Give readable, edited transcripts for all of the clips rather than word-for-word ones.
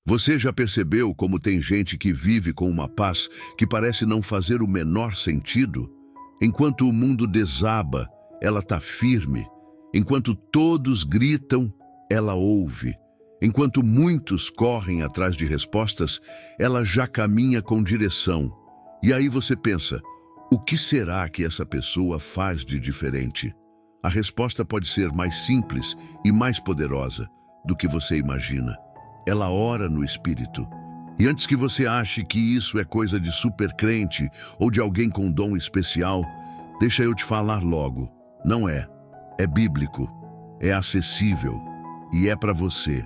Você já percebeu como tem gente que vive com uma paz que parece não fazer o menor sentido? Enquanto o mundo desaba, ela está firme. Enquanto todos gritam, ela ouve. Enquanto muitos correm atrás de respostas, ela já caminha com direção. E aí você pensa, o que será que essa pessoa faz de diferente? A resposta pode ser mais simples e mais poderosa do que você imagina. Ela ora no Espírito. E antes que você ache que isso é coisa de supercrente ou de alguém com dom especial, deixa eu te falar logo. Não é. É bíblico, é acessível e é para você.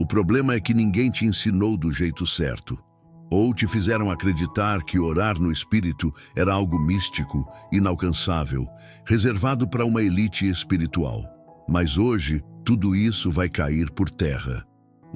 O problema é que ninguém te ensinou do jeito certo. Ou te fizeram acreditar que orar no Espírito era algo místico, inalcançável, reservado para uma elite espiritual. Mas hoje, tudo isso vai cair por terra.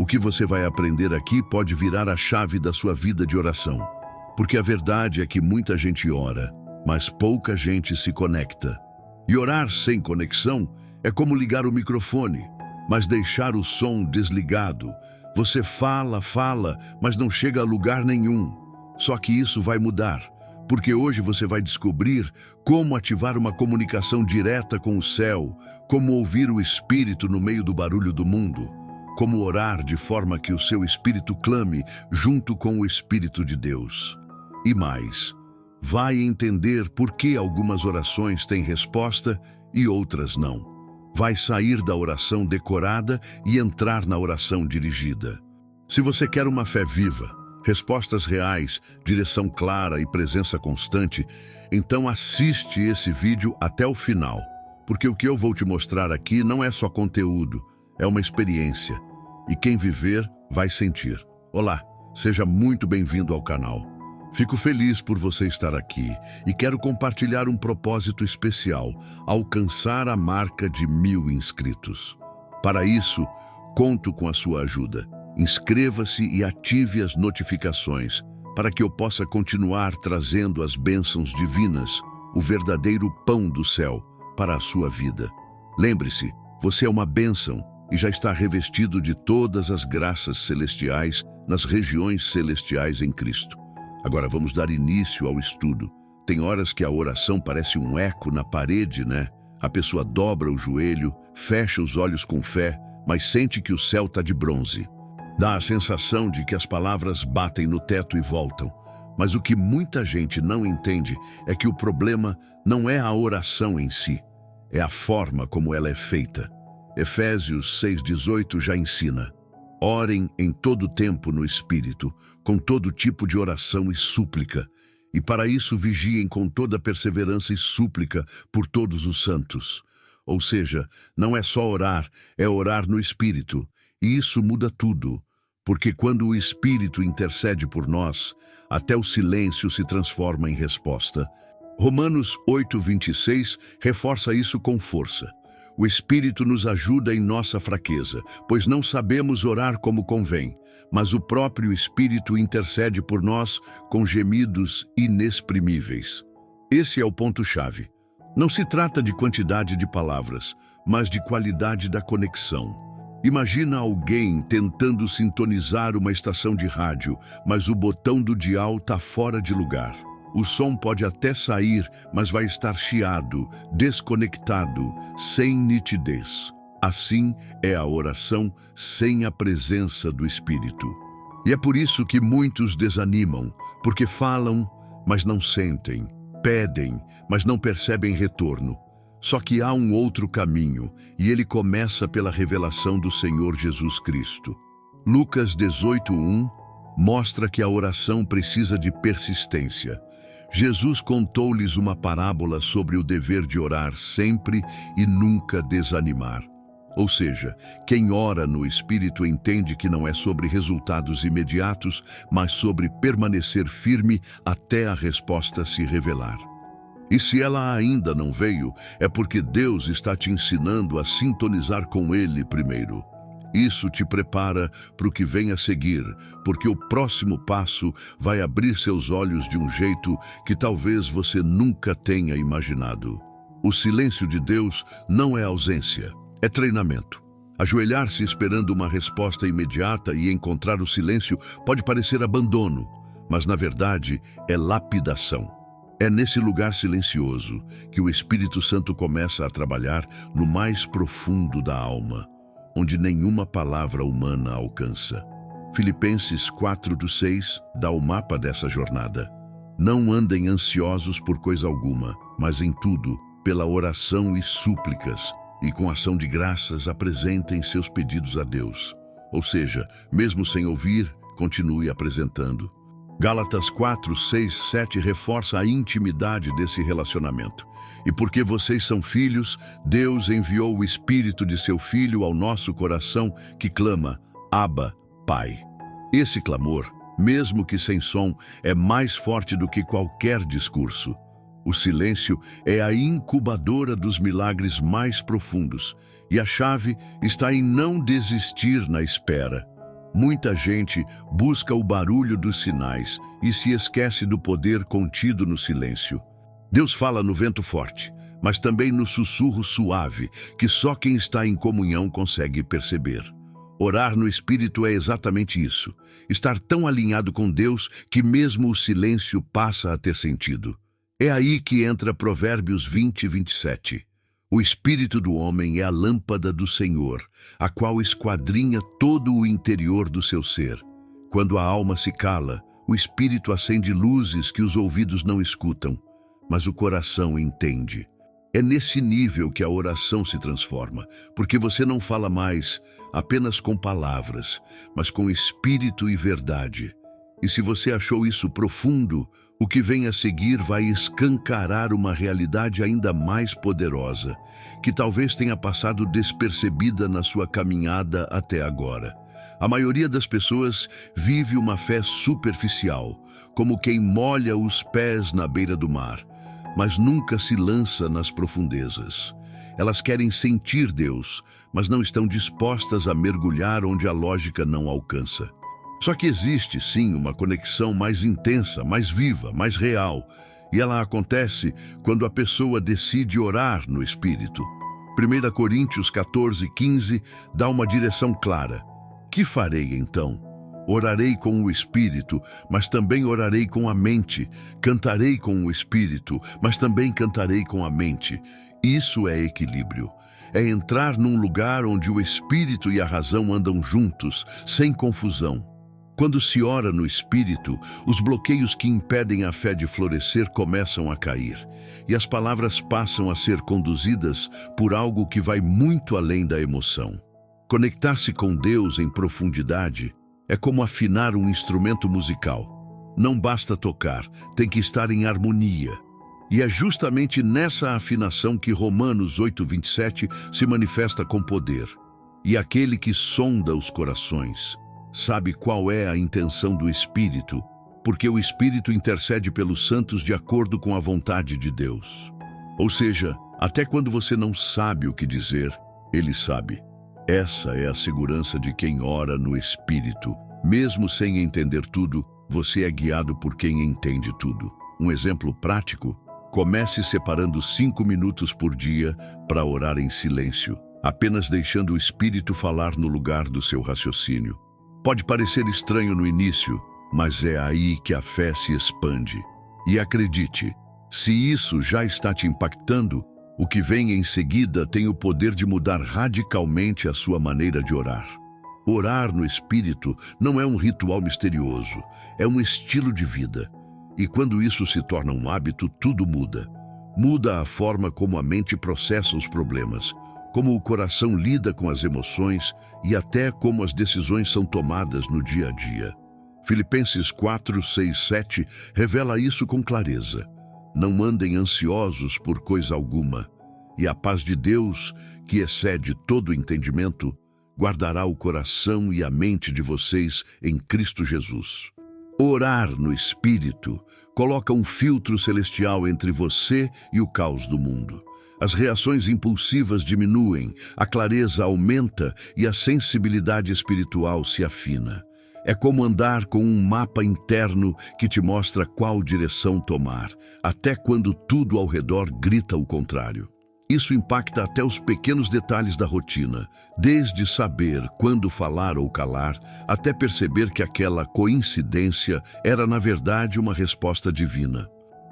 O que você vai aprender aqui pode virar a chave da sua vida de oração. Porque a verdade é que muita gente ora, mas pouca gente se conecta. E orar sem conexão é como ligar o microfone, mas deixar o som desligado. Você fala, mas não chega a lugar nenhum. Só que isso vai mudar, porque hoje você vai descobrir como ativar uma comunicação direta com o céu, como ouvir o Espírito no meio do barulho do mundo, como orar de forma que o seu espírito clame junto com o Espírito de Deus. E mais, vai entender por que algumas orações têm resposta e outras não. Vai sair da oração decorada e entrar na oração dirigida. Se você quer uma fé viva, respostas reais, direção clara e presença constante, então assiste esse vídeo até o final, porque o que eu vou te mostrar aqui não é só conteúdo, é uma experiência. E quem viver vai sentir. Olá, seja muito bem-vindo ao canal. Fico feliz por você estar aqui e quero compartilhar um propósito especial, alcançar a marca de 1000 inscritos. Para isso, conto com a sua ajuda. Inscreva-se e ative as notificações para que eu possa continuar trazendo as bênçãos divinas, o verdadeiro pão do céu, para a sua vida. Lembre-se, você é uma bênção e já está revestido de todas as graças celestiais nas regiões celestiais em Cristo. Agora vamos dar início ao estudo. Tem horas que a oração parece um eco na parede, né? A pessoa dobra o joelho, fecha os olhos com fé, mas sente que o céu está de bronze. Dá a sensação de que as palavras batem no teto e voltam. Mas o que muita gente não entende é que o problema não é a oração em si, é a forma como ela é feita. Efésios 6,18 já ensina: orem em todo tempo no Espírito, com todo tipo de oração e súplica, e para isso vigiem com toda perseverança e súplica por todos os santos. Ou seja, não é só orar, é orar no Espírito, e isso muda tudo, porque quando o Espírito intercede por nós, até o silêncio se transforma em resposta. Romanos 8,26 reforça isso com força. O Espírito nos ajuda em nossa fraqueza, pois não sabemos orar como convém, mas o próprio Espírito intercede por nós com gemidos inexprimíveis. Esse é o ponto-chave. Não se trata de quantidade de palavras, mas de qualidade da conexão. Imagina alguém tentando sintonizar uma estação de rádio, mas o botão do dial está fora de lugar. O som pode até sair, mas vai estar chiado, desconectado, sem nitidez. Assim é a oração sem a presença do Espírito. E é por isso que muitos desanimam, porque falam, mas não sentem, pedem, mas não percebem retorno. Só que há um outro caminho, e ele começa pela revelação do Senhor Jesus Cristo. Lucas 18:1 mostra que a oração precisa de persistência. Jesus contou-lhes uma parábola sobre o dever de orar sempre e nunca desanimar. Ou seja, quem ora no Espírito entende que não é sobre resultados imediatos, mas sobre permanecer firme até a resposta se revelar. E se ela ainda não veio, é porque Deus está te ensinando a sintonizar com Ele primeiro. Isso te prepara para o que vem a seguir, porque o próximo passo vai abrir seus olhos de um jeito que talvez você nunca tenha imaginado. O silêncio de Deus não é ausência, é treinamento. Ajoelhar-se esperando uma resposta imediata e encontrar o silêncio pode parecer abandono, mas na verdade é lapidação. É nesse lugar silencioso que o Espírito Santo começa a trabalhar no mais profundo da alma, onde nenhuma palavra humana alcança. Filipenses 4:6 dá o mapa dessa jornada. Não andem ansiosos por coisa alguma, mas em tudo, pela oração e súplicas, e com ação de graças apresentem seus pedidos a Deus. Ou seja, mesmo sem ouvir, continue apresentando. Gálatas 4:6-7 reforça a intimidade desse relacionamento. E porque vocês são filhos, Deus enviou o Espírito de seu Filho ao nosso coração, que clama, Abba, Pai. Esse clamor, mesmo que sem som, é mais forte do que qualquer discurso. O silêncio é a incubadora dos milagres mais profundos, e a chave está em não desistir na espera. Muita gente busca o barulho dos sinais e se esquece do poder contido no silêncio. Deus fala no vento forte, mas também no sussurro suave, que só quem está em comunhão consegue perceber. Orar no Espírito é exatamente isso, estar tão alinhado com Deus que mesmo o silêncio passa a ter sentido. É aí que entra Provérbios 20:27. O espírito do homem é a lâmpada do Senhor, a qual esquadrinha todo o interior do seu ser. Quando a alma se cala, o espírito acende luzes que os ouvidos não escutam, mas o coração entende. É nesse nível que a oração se transforma, porque você não fala mais apenas com palavras, mas com espírito e verdade. E se você achou isso profundo, o que vem a seguir vai escancarar uma realidade ainda mais poderosa, que talvez tenha passado despercebida na sua caminhada até agora. A maioria das pessoas vive uma fé superficial, como quem molha os pés na beira do mar, mas nunca se lança nas profundezas. Elas querem sentir Deus, mas não estão dispostas a mergulhar onde a lógica não alcança. Só que existe, sim, uma conexão mais intensa, mais viva, mais real, e ela acontece quando a pessoa decide orar no Espírito. 1 Coríntios 14:15 dá uma direção clara. Que farei então? Orarei com o Espírito, mas também orarei com a mente. Cantarei com o Espírito, mas também cantarei com a mente. Isso é equilíbrio. É entrar num lugar onde o Espírito e a razão andam juntos, sem confusão. Quando se ora no Espírito, os bloqueios que impedem a fé de florescer começam a cair, e as palavras passam a ser conduzidas por algo que vai muito além da emoção. Conectar-se com Deus em profundidade é como afinar um instrumento musical. Não basta tocar, tem que estar em harmonia. E é justamente nessa afinação que Romanos 8:27 se manifesta com poder. E aquele que sonda os corações sabe qual é a intenção do Espírito, porque o Espírito intercede pelos santos de acordo com a vontade de Deus. Ou seja, até quando você não sabe o que dizer, Ele sabe. Essa é a segurança de quem ora no Espírito. Mesmo sem entender tudo, você é guiado por quem entende tudo. Um exemplo prático: comece separando 5 minutos por dia para orar em silêncio, apenas deixando o Espírito falar no lugar do seu raciocínio. Pode parecer estranho no início, mas é aí que a fé se expande. E acredite, se isso já está te impactando, o que vem em seguida tem o poder de mudar radicalmente a sua maneira de orar. Orar no Espírito não é um ritual misterioso, é um estilo de vida. E quando isso se torna um hábito, tudo muda. Muda a forma como a mente processa os problemas, como o coração lida com as emoções e até como as decisões são tomadas no dia a dia. Filipenses 4:6-7 revela isso com clareza. Não andem ansiosos por coisa alguma, e a paz de Deus, que excede todo entendimento, guardará o coração e a mente de vocês em Cristo Jesus. Orar no Espírito coloca um filtro celestial entre você e o caos do mundo. As reações impulsivas diminuem, a clareza aumenta e a sensibilidade espiritual se afina. É como andar com um mapa interno que te mostra qual direção tomar, até quando tudo ao redor grita o contrário. Isso impacta até os pequenos detalhes da rotina, desde saber quando falar ou calar, até perceber que aquela coincidência era, na verdade, uma resposta divina.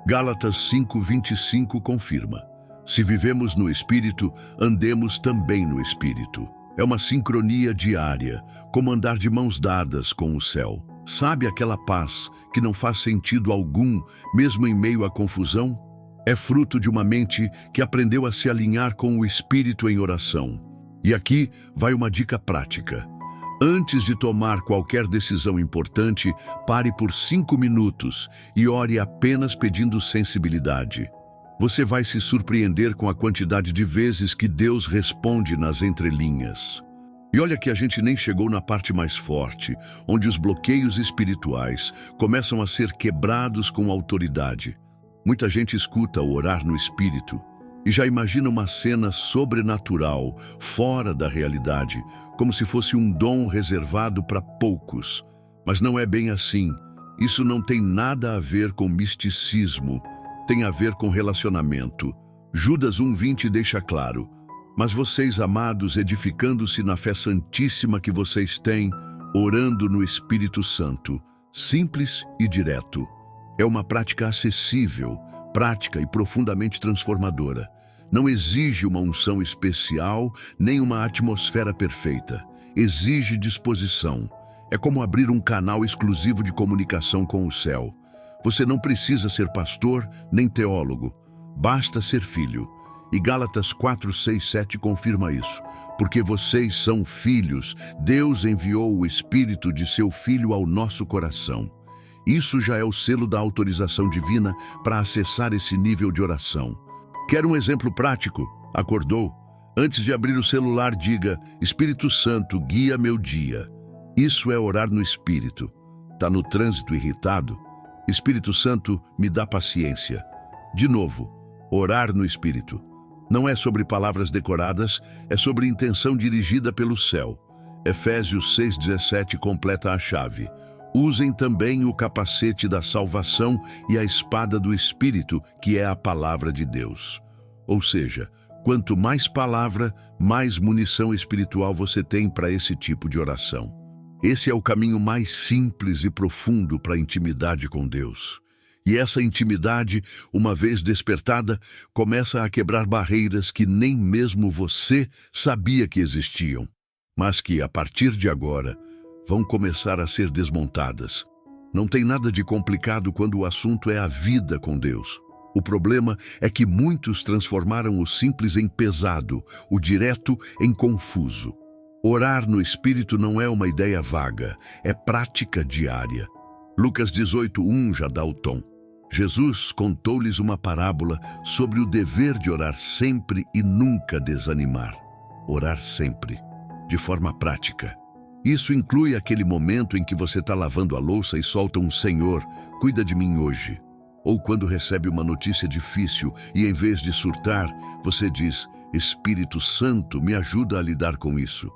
Gálatas 5:25 confirma: se vivemos no Espírito, andemos também no Espírito. É uma sincronia diária, como andar de mãos dadas com o céu. Sabe aquela paz que não faz sentido algum, mesmo em meio à confusão? É fruto de uma mente que aprendeu a se alinhar com o Espírito em oração. E aqui vai uma dica prática. Antes de tomar qualquer decisão importante, pare por 5 minutos e ore apenas pedindo sensibilidade. Você vai se surpreender com a quantidade de vezes que Deus responde nas entrelinhas. E olha que a gente nem chegou na parte mais forte, onde os bloqueios espirituais começam a ser quebrados com autoridade. Muita gente escuta o orar no Espírito e já imagina uma cena sobrenatural, fora da realidade, como se fosse um dom reservado para poucos. Mas não é bem assim. Isso não tem nada a ver com misticismo, tem a ver com relacionamento. Judas 1:20 deixa claro: mas vocês, amados, edificando-se na fé santíssima que vocês têm, orando no Espírito Santo. Simples e direto. É uma prática acessível, prática e profundamente transformadora. Não exige uma unção especial, nem uma atmosfera perfeita. Exige disposição. É como abrir um canal exclusivo de comunicação com o céu. Você não precisa ser pastor nem teólogo. Basta ser filho. E Gálatas 4:6-7 confirma isso. Porque vocês são filhos, Deus enviou o Espírito de seu Filho ao nosso coração. Isso já é o selo da autorização divina para acessar esse nível de oração. Quer um exemplo prático? Acordou? Antes de abrir o celular, diga: Espírito Santo, guia meu dia. Isso é orar no Espírito. Está no trânsito irritado? Espírito Santo, me dá paciência. De novo, orar no Espírito. Não é sobre palavras decoradas, é sobre intenção dirigida pelo céu. Efésios 6:17 completa a chave. Usem também o capacete da salvação e a espada do Espírito, que é a palavra de Deus. Ou seja, quanto mais palavra, mais munição espiritual você tem para esse tipo de oração. Esse é o caminho mais simples e profundo para a intimidade com Deus. E essa intimidade, uma vez despertada, começa a quebrar barreiras que nem mesmo você sabia que existiam, mas que, a partir de agora, vão começar a ser desmontadas. Não tem nada de complicado quando o assunto é a vida com Deus. O problema é que muitos transformaram o simples em pesado, o direto em confuso. Orar no Espírito não é uma ideia vaga, é prática diária. Lucas 18:1 já dá o tom. Jesus contou-lhes uma parábola sobre o dever de orar sempre e nunca desanimar. Orar sempre, de forma prática. Isso inclui aquele momento em que você está lavando a louça e solta um Senhor, cuida de mim hoje. Ou quando recebe uma notícia difícil e, em vez de surtar, você diz: Espírito Santo, me ajuda a lidar com isso.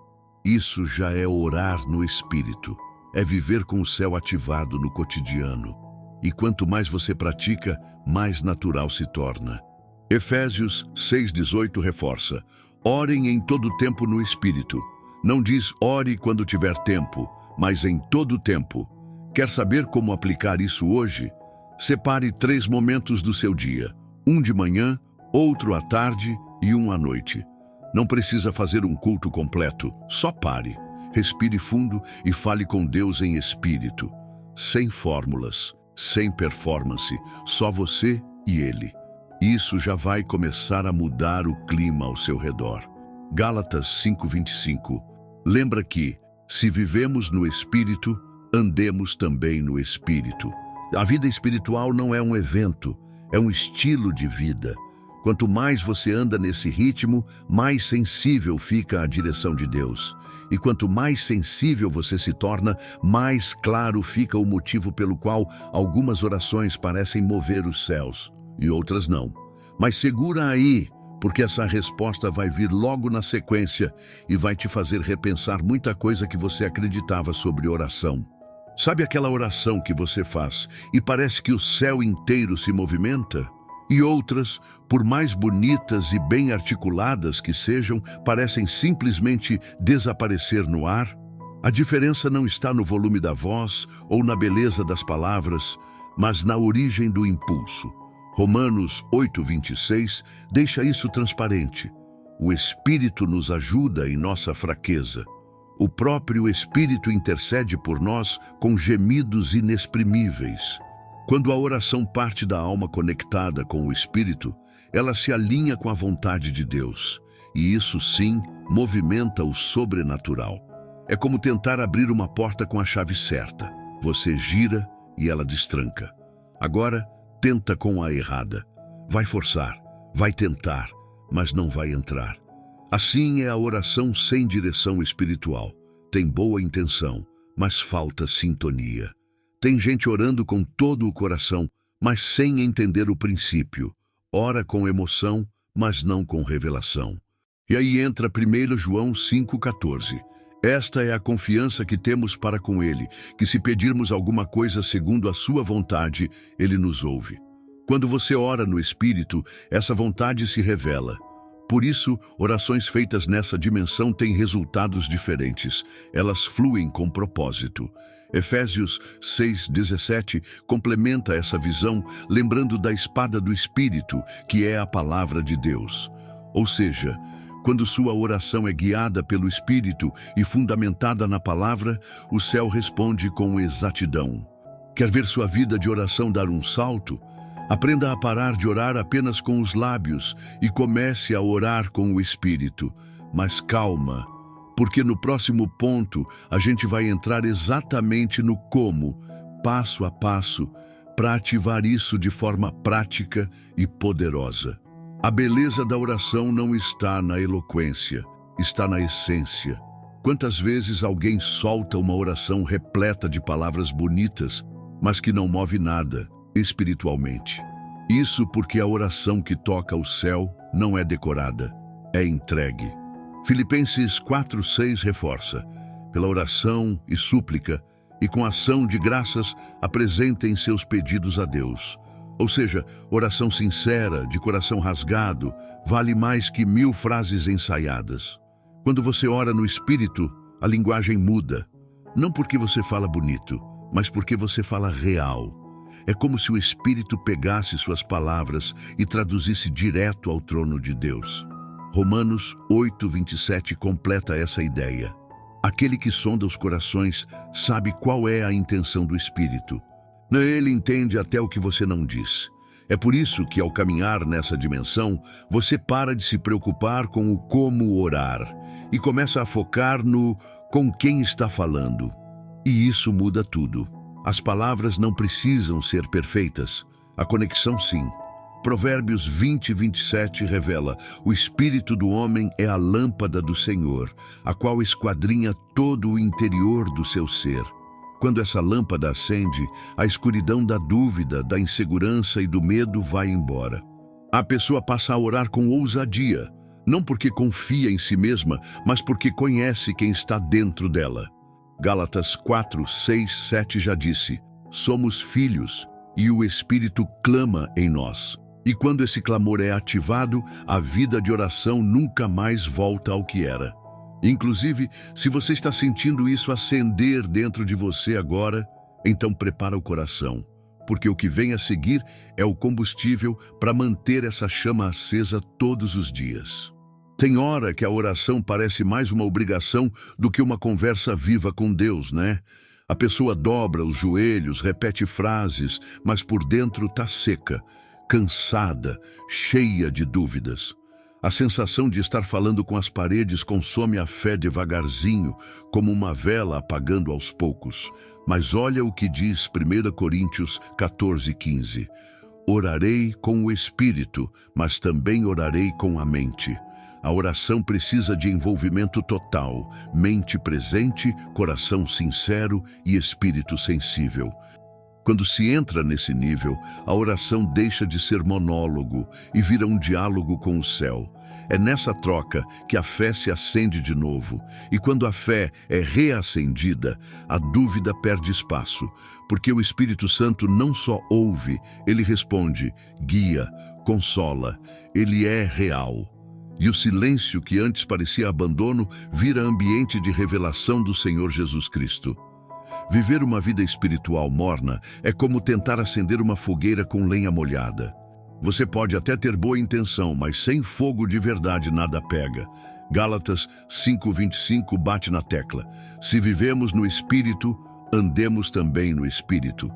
Isso já é orar no Espírito. É viver com o céu ativado no cotidiano. E quanto mais você pratica, mais natural se torna. Efésios 6:18 reforça: orem em todo tempo no Espírito. Não diz ore quando tiver tempo, mas em todo tempo. Quer saber como aplicar isso hoje? Separe 3 momentos do seu dia. Um de manhã, outro à tarde e um à noite. Não precisa fazer um culto completo, só pare. Respire fundo e fale com Deus em espírito. Sem fórmulas, sem performance, só você e Ele. Isso já vai começar a mudar o clima ao seu redor. Gálatas 5:25. Lembra que, se vivemos no Espírito, andemos também no Espírito. A vida espiritual não é um evento, é um estilo de vida. Quanto mais você anda nesse ritmo, mais sensível fica a direção de Deus. E quanto mais sensível você se torna, mais claro fica o motivo pelo qual algumas orações parecem mover os céus e outras não. Mas segura aí, porque essa resposta vai vir logo na sequência e vai te fazer repensar muita coisa que você acreditava sobre oração. Sabe aquela oração que você faz e parece que o céu inteiro se movimenta? E outras, por mais bonitas e bem articuladas que sejam, parecem simplesmente desaparecer no ar. A diferença não está no volume da voz ou na beleza das palavras, mas na origem do impulso. Romanos 8:26 deixa isso transparente. O Espírito nos ajuda em nossa fraqueza. O próprio Espírito intercede por nós com gemidos inexprimíveis. Quando a oração parte da alma conectada com o Espírito, ela se alinha com a vontade de Deus. E isso, sim, movimenta o sobrenatural. É como tentar abrir uma porta com a chave certa. Você gira e ela destranca. Agora, tenta com a errada. Vai forçar, vai tentar, mas não vai entrar. Assim é a oração sem direção espiritual. Tem boa intenção, mas falta sintonia. Tem gente orando com todo o coração, mas sem entender o princípio. Ora com emoção, mas não com revelação. E aí entra 1 João 5,14. Esta é a confiança que temos para com Ele, que se pedirmos alguma coisa segundo a sua vontade, Ele nos ouve. Quando você ora no Espírito, essa vontade se revela. Por isso, orações feitas nessa dimensão têm resultados diferentes. Elas fluem com propósito. Efésios 6:17 complementa essa visão, lembrando da espada do Espírito, que é a palavra de Deus. Ou seja, quando sua oração é guiada pelo Espírito e fundamentada na palavra, o céu responde com exatidão. Quer ver sua vida de oração dar um salto? Aprenda a parar de orar apenas com os lábios e comece a orar com o Espírito. Mas calma, porque no próximo ponto a gente vai entrar exatamente no como, passo a passo, para ativar isso de forma prática e poderosa. A beleza da oração não está na eloquência, está na essência. Quantas vezes alguém solta uma oração repleta de palavras bonitas, mas que não move nada espiritualmente? Isso porque a oração que toca o céu não é decorada, é entregue. Filipenses 4:6 reforça: pela oração e súplica e com ação de graças apresentem seus pedidos a Deus. Ou seja, oração sincera, de coração rasgado, vale mais que 1000 frases ensaiadas. Quando você ora no Espírito, a linguagem muda. Não porque você fala bonito, mas porque você fala real. É como se o Espírito pegasse suas palavras e traduzisse direto ao trono de Deus. Romanos 8:27 completa essa ideia. Aquele que sonda os corações sabe qual é a intenção do Espírito. Ele entende até o que você não diz. É por isso que, ao caminhar nessa dimensão, você para de se preocupar com o como orar e começa a focar no com quem está falando. E isso muda tudo. As palavras não precisam ser perfeitas. A conexão, sim. Provérbios 20:27 revela: o espírito do homem é a lâmpada do Senhor, a qual esquadrinha todo o interior do seu ser. Quando essa lâmpada acende, a escuridão da dúvida, da insegurança e do medo vai embora. A pessoa passa a orar com ousadia, não porque confia em si mesma, mas porque conhece quem está dentro dela. Gálatas 4:6-7 já disse: somos filhos, e o Espírito clama em nós. E quando esse clamor é ativado, a vida de oração nunca mais volta ao que era. Inclusive, se você está sentindo isso acender dentro de você agora, então prepara o coração, porque o que vem a seguir é o combustível para manter essa chama acesa todos os dias. Tem hora que a oração parece mais uma obrigação do que uma conversa viva com Deus, né? A pessoa dobra os joelhos, repete frases, mas por dentro está seca, cansada, cheia de dúvidas. A sensação de estar falando com as paredes consome a fé devagarzinho, como uma vela apagando aos poucos. Mas olha o que diz 1 Coríntios 14:15. Orarei com o Espírito, mas também orarei com a mente. A oração precisa de envolvimento total, mente presente, coração sincero e espírito sensível. Quando se entra nesse nível, a oração deixa de ser monólogo e vira um diálogo com o céu. É nessa troca que a fé se acende de novo. E quando a fé é reacendida, a dúvida perde espaço, porque o Espírito Santo não só ouve, ele responde, guia, consola, ele é real. E o silêncio que antes parecia abandono vira ambiente de revelação do Senhor Jesus Cristo. Viver uma vida espiritual morna é como tentar acender uma fogueira com lenha molhada. Você pode até ter boa intenção, mas sem fogo de verdade nada pega. Gálatas 5:25 bate na tecla. Se vivemos no Espírito, andemos também no Espírito.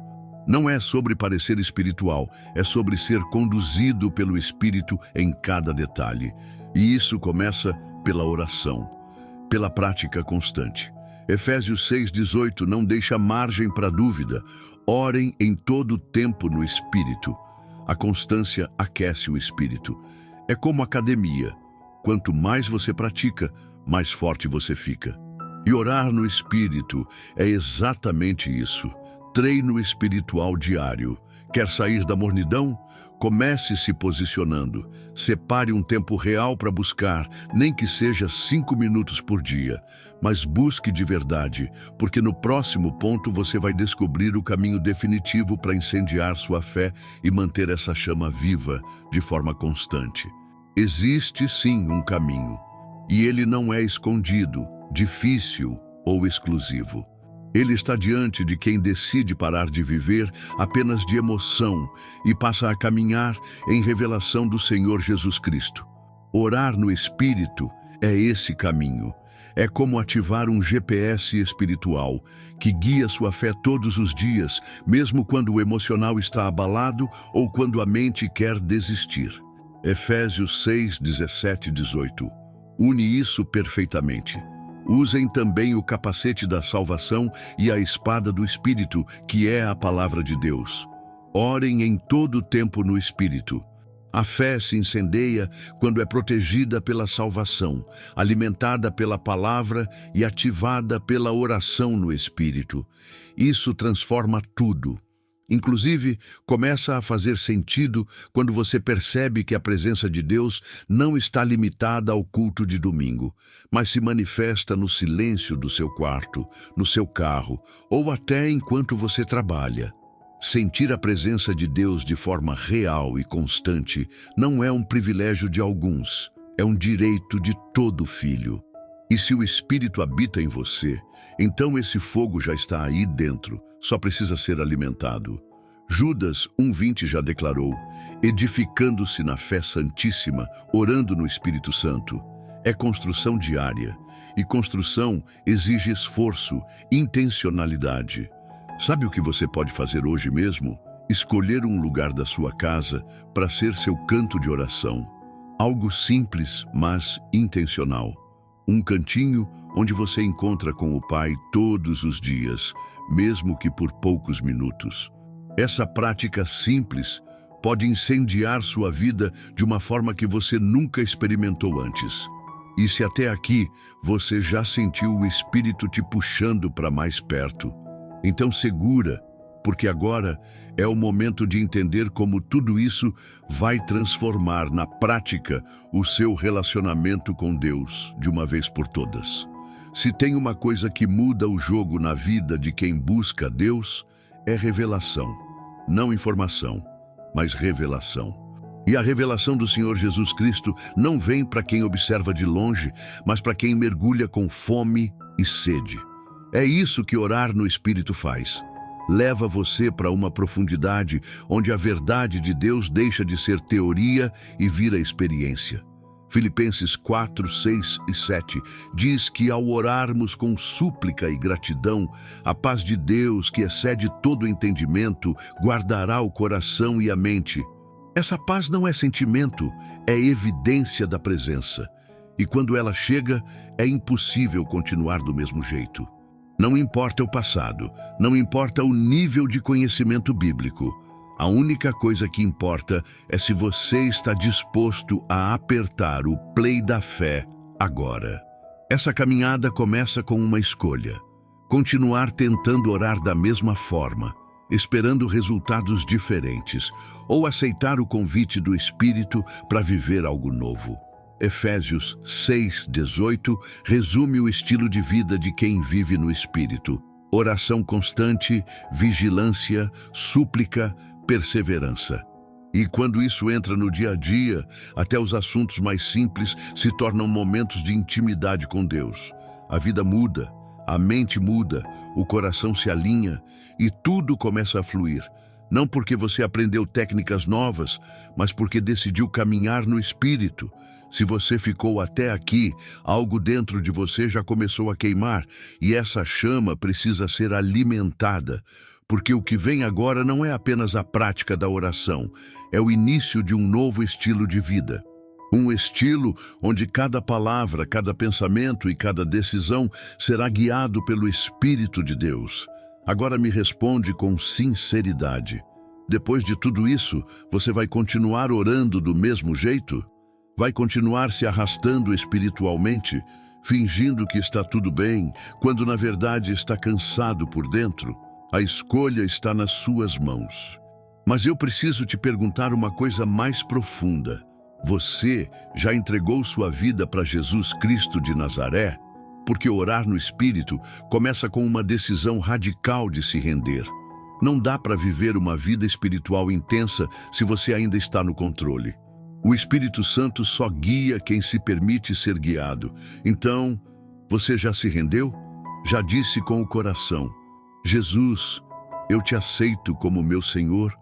Não é sobre parecer espiritual, é sobre ser conduzido pelo Espírito em cada detalhe. E isso começa pela oração, pela prática constante. Efésios 6:18 não deixa margem para dúvida. Orem em todo o tempo no Espírito. A constância aquece o espírito. É como academia. Quanto mais você pratica, mais forte você fica. E orar no Espírito é exatamente isso. Treino espiritual diário. Quer sair da mornidão? Comece se posicionando. Separe um tempo real para buscar, nem que seja 5 minutos por dia. Mas busque de verdade, porque no próximo ponto você vai descobrir o caminho definitivo para incendiar sua fé e manter essa chama viva de forma constante. Existe sim um caminho, e ele não é escondido, difícil ou exclusivo. Ele está diante de quem decide parar de viver apenas de emoção e passa a caminhar em revelação do Senhor Jesus Cristo. Orar no Espírito é esse caminho. É como ativar um GPS espiritual que guia sua fé todos os dias, mesmo quando o emocional está abalado ou quando a mente quer desistir. Efésios 6, 17 e 18. Une isso perfeitamente. Usem também o capacete da salvação e a espada do Espírito, que é a palavra de Deus. Orem em todo o tempo no Espírito. A fé se incendeia quando é protegida pela salvação, alimentada pela palavra e ativada pela oração no Espírito. Isso transforma tudo. Inclusive, começa a fazer sentido quando você percebe que a presença de Deus não está limitada ao culto de domingo, mas se manifesta no silêncio do seu quarto, no seu carro ou até enquanto você trabalha. Sentir a presença de Deus de forma real e constante não é um privilégio de alguns, é um direito de todo filho. E se o Espírito habita em você, então esse fogo já está aí dentro, só precisa ser alimentado. Judas 1:20 já declarou, edificando-se na fé santíssima, orando no Espírito Santo. É construção diária, e construção exige esforço, intencionalidade. Sabe o que você pode fazer hoje mesmo? Escolher um lugar da sua casa para ser seu canto de oração. Algo simples, mas intencional. Um cantinho onde você encontra com o Pai todos os dias, mesmo que por poucos minutos. Essa prática simples pode incendiar sua vida de uma forma que você nunca experimentou antes. E se até aqui você já sentiu o Espírito te puxando para mais perto, então segura, porque agora é o momento de entender como tudo isso vai transformar na prática o seu relacionamento com Deus de uma vez por todas. Se tem uma coisa que muda o jogo na vida de quem busca Deus, é revelação. Não informação, mas revelação. E a revelação do Senhor Jesus Cristo não vem para quem observa de longe, mas para quem mergulha com fome e sede. É isso que orar no Espírito faz. Leva você para uma profundidade onde a verdade de Deus deixa de ser teoria e vira experiência. Filipenses 4, 6 e 7 diz que ao orarmos com súplica e gratidão, a paz de Deus, que excede todo o entendimento, guardará o coração e a mente. Essa paz não é sentimento, é evidência da presença. E quando ela chega, é impossível continuar do mesmo jeito. Não importa o passado, não importa o nível de conhecimento bíblico. A única coisa que importa é se você está disposto a apertar o play da fé agora. Essa caminhada começa com uma escolha. Continuar tentando orar da mesma forma, esperando resultados diferentes, ou aceitar o convite do Espírito para viver algo novo. Efésios 6:18 resume o estilo de vida de quem vive no Espírito. Oração constante, vigilância, súplica, perseverança. E quando isso entra no dia a dia, até os assuntos mais simples se tornam momentos de intimidade com Deus. A vida muda, a mente muda, o coração se alinha e tudo começa a fluir. Não porque você aprendeu técnicas novas, mas porque decidiu caminhar no Espírito. Se você ficou até aqui, algo dentro de você já começou a queimar e essa chama precisa ser alimentada. Porque o que vem agora não é apenas a prática da oração, é o início de um novo estilo de vida. Um estilo onde cada palavra, cada pensamento e cada decisão será guiado pelo Espírito de Deus. Agora me responde com sinceridade. Depois de tudo isso, você vai continuar orando do mesmo jeito? Vai continuar se arrastando espiritualmente, fingindo que está tudo bem, quando na verdade está cansado por dentro? A escolha está nas suas mãos. Mas eu preciso te perguntar uma coisa mais profunda. Você já entregou sua vida para Jesus Cristo de Nazaré? Porque orar no Espírito começa com uma decisão radical de se render. Não dá para viver uma vida espiritual intensa se você ainda está no controle. O Espírito Santo só guia quem se permite ser guiado. Então, você já se rendeu? Já disse com o coração: Jesus, eu te aceito como meu Senhor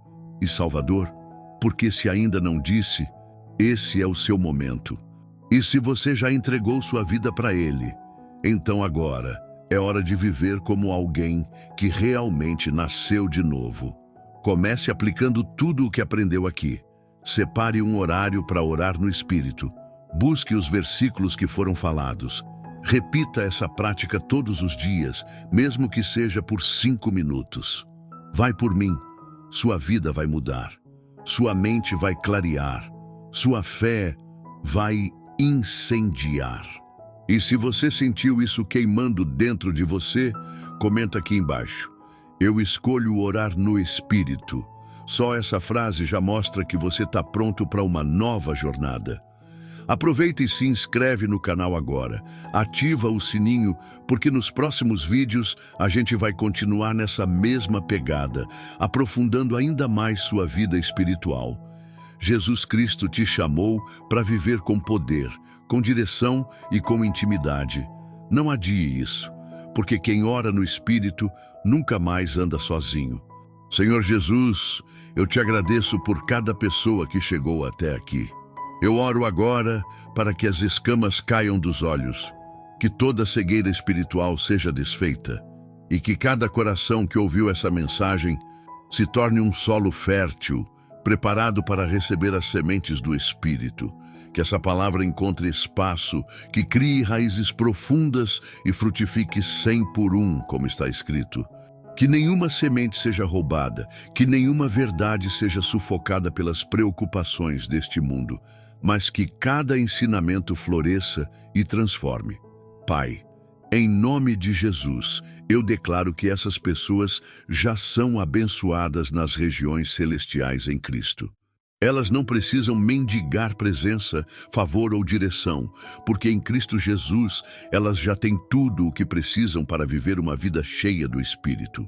e Salvador? Porque se ainda não disse, esse é o seu momento. E se você já entregou sua vida para Ele, então agora é hora de viver como alguém que realmente nasceu de novo. Comece aplicando tudo o que aprendeu aqui. Separe um horário para orar no Espírito. Busque os versículos que foram falados. Repita essa prática todos os dias, mesmo que seja por 5 minutos. Vai por mim. Sua vida vai mudar. Sua mente vai clarear. Sua fé vai incendiar. E se você sentiu isso queimando dentro de você, comenta aqui embaixo: eu escolho orar no Espírito. Só essa frase já mostra que você está pronto para uma nova jornada. Aproveita e se inscreve no canal agora. Ativa o sininho, porque nos próximos vídeos a gente vai continuar nessa mesma pegada, aprofundando ainda mais sua vida espiritual. Jesus Cristo te chamou para viver com poder, com direção e com intimidade. Não adie isso, porque quem ora no Espírito nunca mais anda sozinho. Senhor Jesus, eu te agradeço por cada pessoa que chegou até aqui. Eu oro agora para que as escamas caiam dos olhos, que toda cegueira espiritual seja desfeita e que cada coração que ouviu essa mensagem se torne um solo fértil, preparado para receber as sementes do Espírito. Que essa palavra encontre espaço, que crie raízes profundas e frutifique 100 por 1, como está escrito. Que nenhuma semente seja roubada, que nenhuma verdade seja sufocada pelas preocupações deste mundo, mas que cada ensinamento floresça e transforme. Pai, em nome de Jesus, eu declaro que essas pessoas já são abençoadas nas regiões celestiais em Cristo. Elas não precisam mendigar presença, favor ou direção, porque em Cristo Jesus elas já têm tudo o que precisam para viver uma vida cheia do Espírito.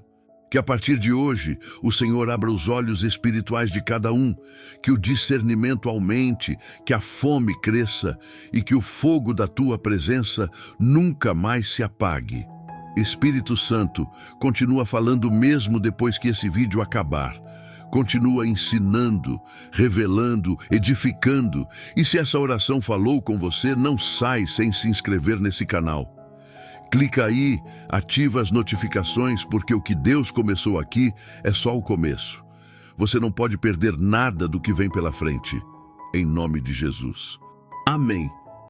Que a partir de hoje o Senhor abra os olhos espirituais de cada um, que o discernimento aumente, que a fome cresça e que o fogo da tua presença nunca mais se apague. Espírito Santo, continua falando mesmo depois que esse vídeo acabar. Continua ensinando, revelando, edificando. E se essa oração falou com você, não sai sem se inscrever nesse canal. Clica aí, ativa as notificações, porque o que Deus começou aqui é só o começo. Você não pode perder nada do que vem pela frente. Em nome de Jesus. Amém.